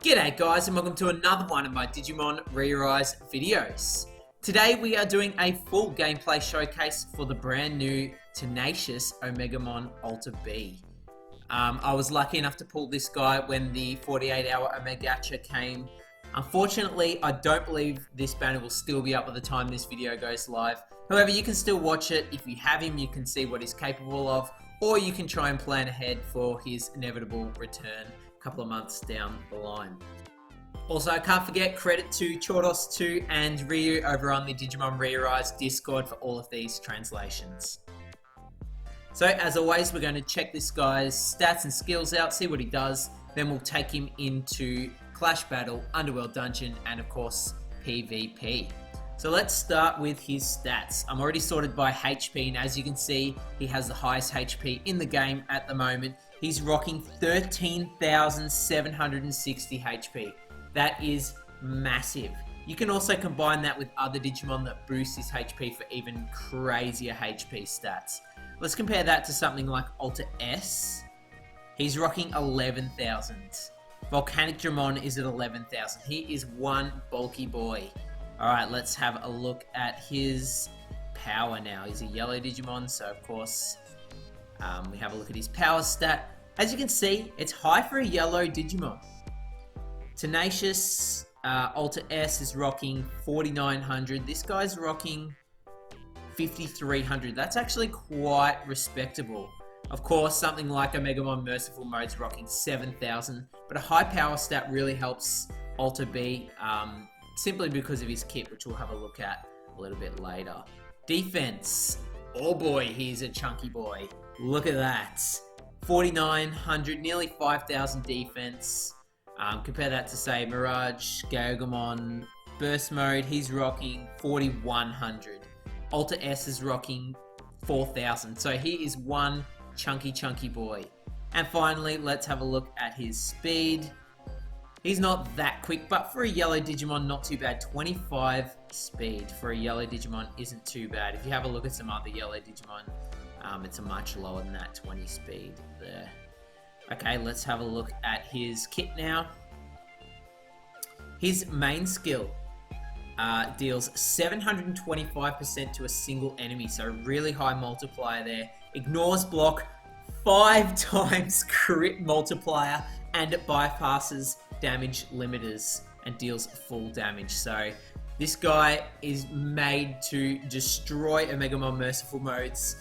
G'day guys and welcome to another one of my Digimon ReArise videos. Today we are doing a full gameplay showcase for the brand new Tenacious Omegamon Alter-B. I was lucky enough to pull this guy when the 48-hour Omegacha came. Unfortunately, I don't believe this banner will still be up by the time this video goes live. However, you can still watch it. If you have him, you can see what he's capable of, or you can try and plan ahead for his inevitable return a couple of months down the line. Also, I can't forget credit to Chordos2 and Ryu over on the Digimon ReArise Discord for all of these translations. So as always, we're going to check this guy's stats and skills out, see what he does, then we'll take him into Clash Battle, Underworld Dungeon, and of course PvP. So let's start with his stats. I'm already sorted by HP, and as you can see, he has the highest HP in the game at the moment. He's rocking 13,760 HP. That is massive. You can also combine that with other Digimon that boost his HP for even crazier HP stats. Let's compare that to something like Alter-S. He's rocking 11,000. Volcanic Dramon is at 11,000. He is one bulky boy. Alright, let's have a look at his power now. He's a yellow Digimon, so of course we have a look at his power stat. As you can see, it's high for a yellow Digimon. Tenacious Alter-S is rocking 4,900. This guy's rocking 5,300. That's actually quite respectable. Of course, something like Omegamon Merciful Mode's rocking 7,000, but a high power stat really helps Alter-B simply because of his kit, which we'll have a look at a little bit later. Defense. Oh boy, he's a chunky boy. Look at that. 4,900, nearly 5,000 defense. Compare that to, say, Mirage, Gaogamon, Burst Mode, he's rocking 4,100. Alter-S is rocking 4,000, so he is one chunky boy. And finally, let's have a look at his speed. He's not that quick, but for a yellow Digimon, not too bad. 25 speed for a yellow Digimon isn't too bad. If you have a look at some other yellow Digimon, it's a much lower than that 20 speed there. Okay, let's have a look at his kit now. His main skill deals 725% to a single enemy, so really high multiplier there. Ignores block 5 times crit multiplier, and it bypasses damage limiters and deals full damage. So this guy is made to destroy Omegamon Merciful Modes.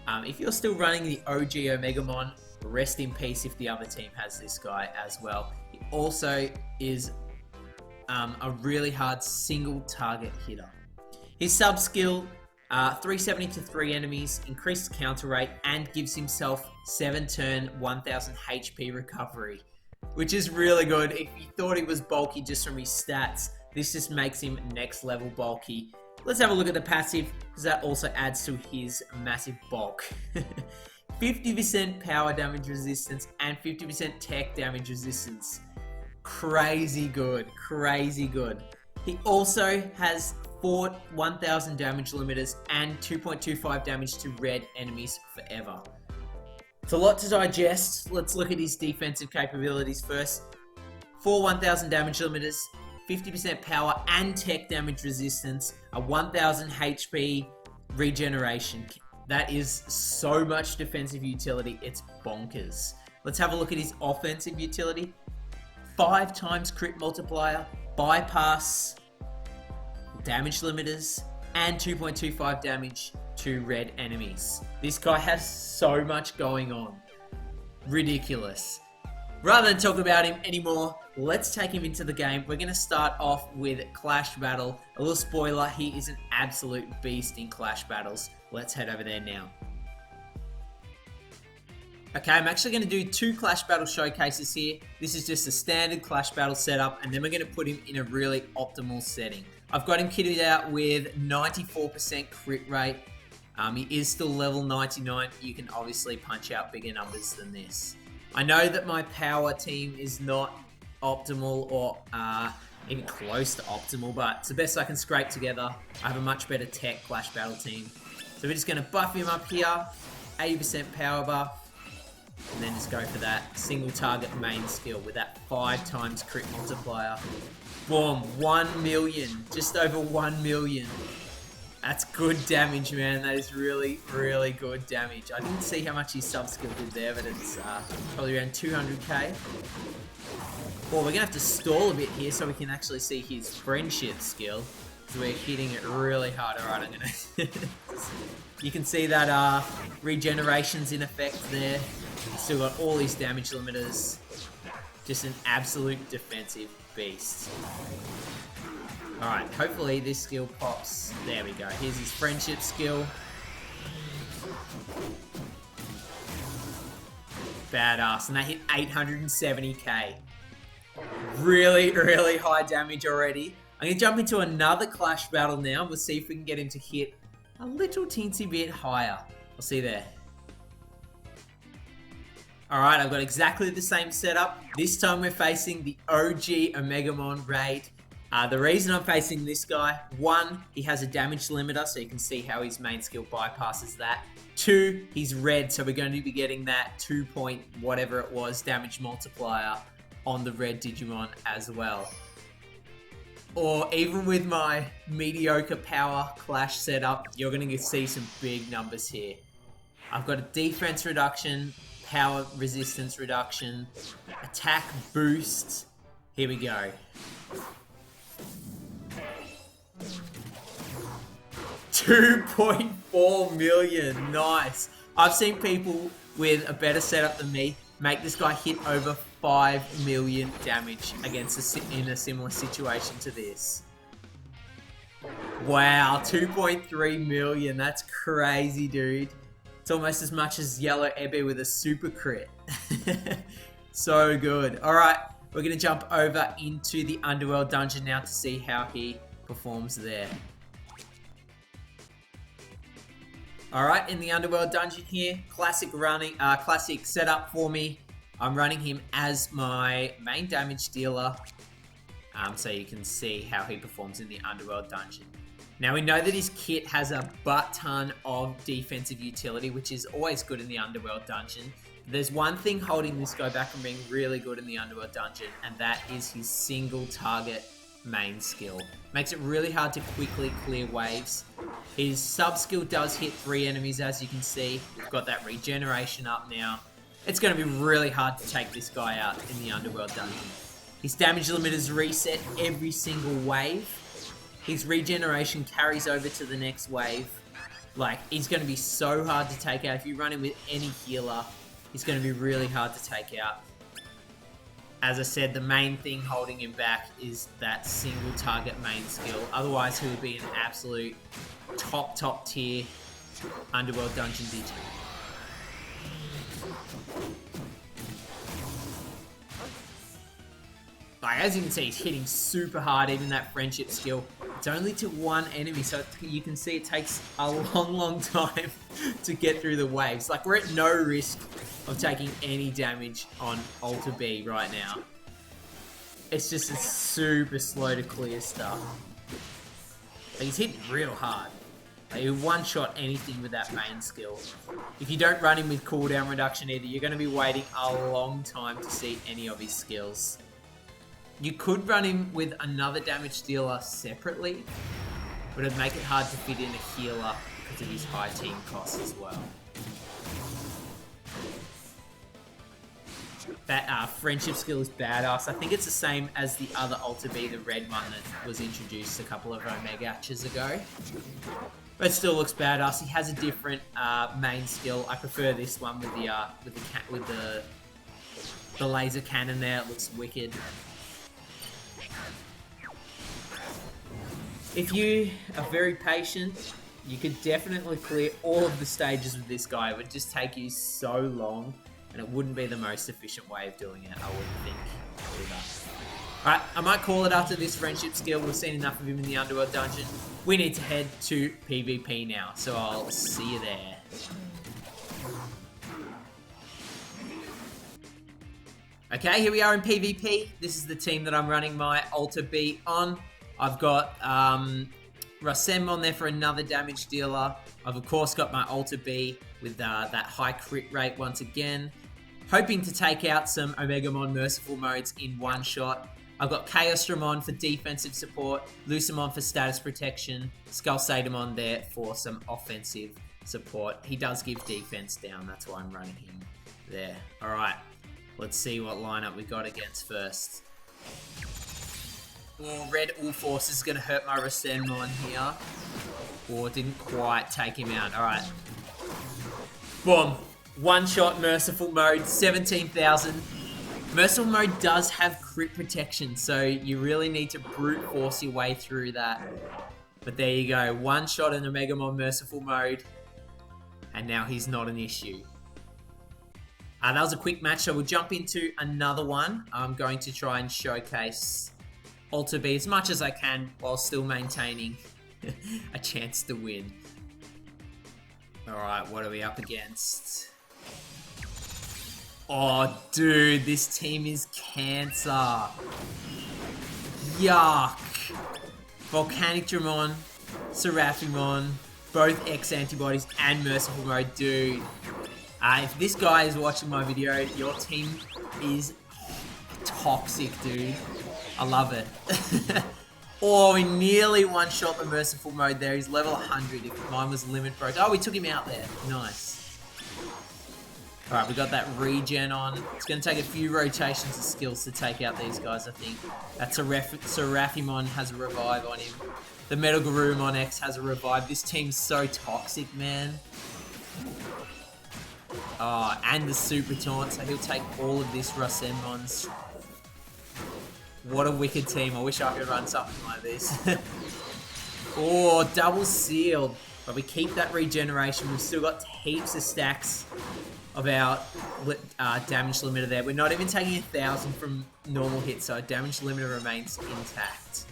If you're still running the OG Omegamon, rest in peace if the other team has this guy as well. He also is a really hard single target hitter. His sub skill, 370 to 3 enemies, increased counter rate, and gives himself 7 turn 1000 HP recovery, which is really good. If you thought he was bulky just from his stats, this just makes him next level bulky. Let's have a look at the passive, because that also adds to his massive bulk. 50% power damage resistance and 50% tech damage resistance. Crazy good, crazy good. He also has 1,000 damage limiters and 2.25 damage to red enemies forever. It's a lot to digest. Let's look at his defensive capabilities first. 1,000 damage limiters, 50% power and tech damage resistance, a 1,000 HP regeneration. That is so much defensive utility, it's bonkers. Let's have a look at his offensive utility. 5 times crit multiplier, bypass damage limiters, and 2.25 damage to red enemies. This guy has so much going on. Ridiculous. Rather than talk about him anymore, let's take him into the game. We're going to start off with Clash Battle. A little spoiler, he is an absolute beast in Clash Battles. Let's head over there now. Okay, I'm actually going to do 2 Clash Battle showcases here. This is just a standard Clash Battle setup, and then we're going to put him in a really optimal setting. I've got him kitted out with 94% crit rate. He is still level 99. You can obviously punch out bigger numbers than this. I know that my power team is not optimal or even close to optimal, but it's the best I can scrape together. I have a much better tech Clash Battle team. So we're just going to buff him up here. 80% power buff. and then just go for that single target main skill with that 5 times crit multiplier. Boom, 1 million, just over 1 million. That's good damage, man. That is really, really good damage. I didn't see how much his sub skill did there, but it's probably around 200k. Well, we're gonna have to stall a bit here so we can actually see his friendship skill. So we're hitting it really hard. Alright, I'm gonna... You can see that regeneration's in effect there. He's still got all his damage limiters. Just an absolute defensive beast. Alright, hopefully this skill pops. There we go. Here's his friendship skill. Badass. And that hit 870k. Really, really high damage already. I'm going to jump into another clash battle now. We'll see if we can get him to hit a little teensy bit higher. I'll see you there. Alright, I've got exactly the same setup. This time we're facing the OG Omegamon raid. The reason I'm facing this guy, 1, he has a damage limiter, so you can see how his main skill bypasses that. 2, he's red, so we're going to be getting that 2 point whatever it was damage multiplier on the red Digimon as well. Or even with my mediocre power clash setup, you're going to see some big numbers here. I've got a defense reduction, power resistance reduction, attack boost. Here we go. $2.4 million, nice. I've seen people with a better setup than me make this guy hit over 5 million damage against in a similar situation to this. Wow, 2.3 million, that's crazy, dude. It's almost as much as Yellow Tenacious with a super crit. So good. Alright, we're going to jump over into the Underworld Dungeon now to see how he performs there. Alright, in the Underworld Dungeon here, classic setup for me. I'm running him as my main damage dealer, so you can see how he performs in the Underworld Dungeon. Now we know that his kit has a butt ton of defensive utility, which is always good in the Underworld Dungeon. There's one thing holding this guy back from being really good in the Underworld Dungeon, and that is his single target main skill. Makes it really hard to quickly clear waves. His sub skill does hit 3 enemies, as you can see. We've got that regeneration up now. It's going to be really hard to take this guy out in the Underworld Dungeon. His damage limit is reset every single wave. His regeneration carries over to the next wave. Like, he's going to be so hard to take out. If you run him with any healer, he's going to be really hard to take out. As I said, the main thing holding him back is that single target main skill. Otherwise, he will be an absolute top tier Underworld Dungeon Digi. Like, as you can see, he's hitting super hard, even that friendship skill. It's only to 1 enemy, so you can see it takes a long time to get through the waves. Like, we're at no risk of taking any damage on Alter-B right now. It's just super slow to clear stuff. Like, he's hitting real hard. Like, you one-shot anything with that main skill. If you don't run him with cooldown reduction either, you're going to be waiting a long time to see any of his skills. You could run him with another damage dealer separately, but it'd make it hard to fit in a healer because of his high team cost as well. That friendship skill is badass. I think it's the same as the other Alter-B, the red one that was introduced a couple of Omegachas ago. But it still looks badass. He has a different main skill. I prefer this one with the laser cannon there. It looks wicked. If you are very patient, you could definitely clear all of the stages with this guy. It would just take you so long, and it wouldn't be the most efficient way of doing it, I wouldn't think either. Alright, I might call it after this friendship skill. We've seen enough of him in the Underworld Dungeon. We need to head to PvP now, so I'll see you there. Okay, here we are in PvP. This is the team that I'm running my Alter-B on. I've got Rasem on there for another damage dealer. I've of course got my Alter-B with that high crit rate once again. hoping to take out some Omegamon Merciful modes in one shot. I've got Chaosdramon for defensive support, Lucamon for status protection, Skullsadamon there for some offensive support. He does give defense down, that's why I'm running him there. Alright, let's see what lineup we got against first. Oh, Red Ulforce is going to hurt my Rasenmon here. Oh, didn't quite take him out. Alright. Boom. One shot Merciful mode, 17,000. Merciful mode does have crit protection, so you really need to brute force your way through that. But there you go. One shot in Omegamon Merciful mode. And now he's not an issue. That was a quick match, so we'll jump into another one. I'm going to try and showcase Alter-B as much as I can while still maintaining a chance to win. Alright, what are we up against? Oh, dude, this team is cancer. Yuck. Volcanic Dramon, Seraphimon, both X-Antibodies and Merciful mode, dude. If this guy is watching my video, your team is toxic, dude. I love it. Oh, we nearly one-shot the Merciful mode there. He's level 100 if mine was limit broke. Oh, we took him out there. Nice. Alright, we got that regen on. It's going to take a few rotations of skills to take out these guys, I think. That Seraphimon has a revive on him. The Metal Garurumon X has a revive. This team's so toxic, man. Oh, and the Super Taunt, so he'll take all of this Rasenmon's. What a wicked team. I wish I could run something like this. Oh, double sealed. But we keep that regeneration. We've still got heaps of stacks of our damage limiter there. We're not even taking 1,000 from normal hits, so our damage limiter remains intact.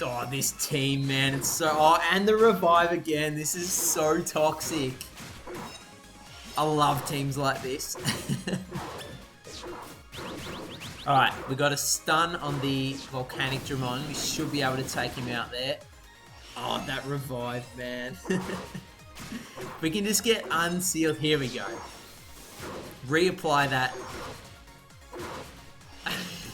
Oh, this team, man. It's so... Oh, and the revive again. This is so toxic. I love teams like this. Alright, we got a stun on the Volcanic Dramon. We should be able to take him out there. Oh, that revive, man. We can just get unsealed. Here we go. Reapply that.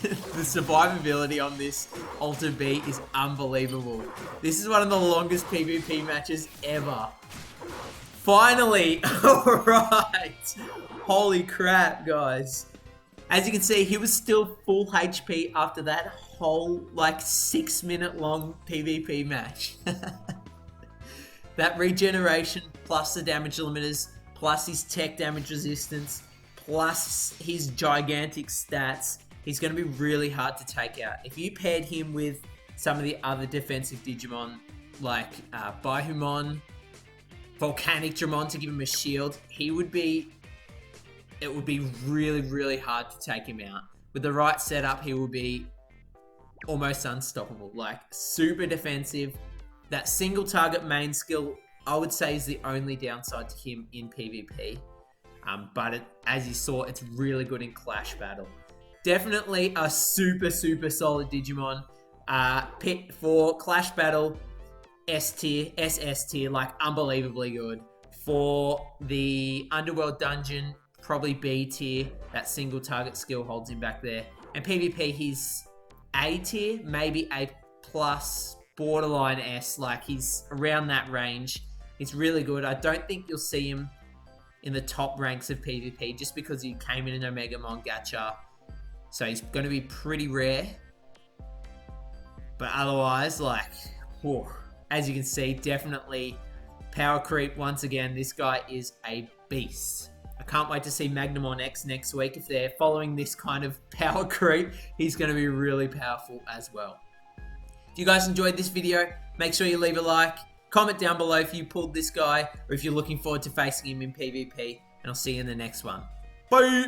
The survivability on this Alter-B is unbelievable. This is one of the longest PvP matches ever. Finally! Alright! Holy crap, guys. As you can see, he was still full HP after that whole, like, 6-minute long PvP match. That regeneration, plus the damage limiters, plus his tech damage resistance, plus his gigantic stats, he's going to be really hard to take out. If you paired him with some of the other defensive Digimon, like Baihumon, Volcanic Dramon to give him a shield, it would be really, really hard to take him out. With the right setup, he will be almost unstoppable. Like, super defensive. That single target main skill, I would say, is the only downside to him in PvP. But as you saw, it's really good in Clash Battle. Definitely a super, super solid Digimon. Pick for Clash Battle, S tier, SS tier, like unbelievably good. For the Underworld Dungeon, probably B tier. That single target skill holds him back there. And PvP, he's A tier, maybe A plus, borderline S. Like, he's around that range. He's really good. I don't think you'll see him in the top ranks of PvP just because he came in an Omegamon gacha. So he's going to be pretty rare. But otherwise, like, whew, as you can see, definitely power creep once again. This guy is a beast. I can't wait to see Magnamon X next week. If they're following this kind of power creep, he's going to be really powerful as well. If you guys enjoyed this video, make sure you leave a like. Comment down below if you pulled this guy or if you're looking forward to facing him in PvP. And I'll see you in the next one. Bye!